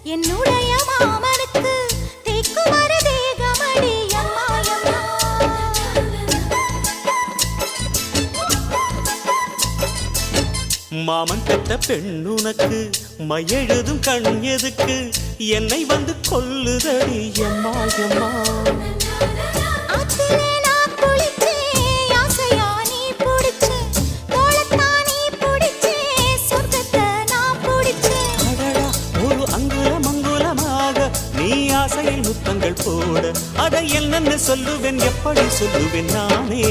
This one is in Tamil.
என்னுடைய மாமனுக்கு தேக்குமர தேகமடி அம்மாயம்மா. மாமன் பெற்ற பெண்ணுனக்கு மையெழுதும் கண் எதுக்கு என்னை வந்து கொல்லுதடி அம்மாயம்மா. ஆசையில் முத்தங்கள் போட அதை என்னென்ன சொல்லுவேன் எப்படி சொல்லுவேன் நானே.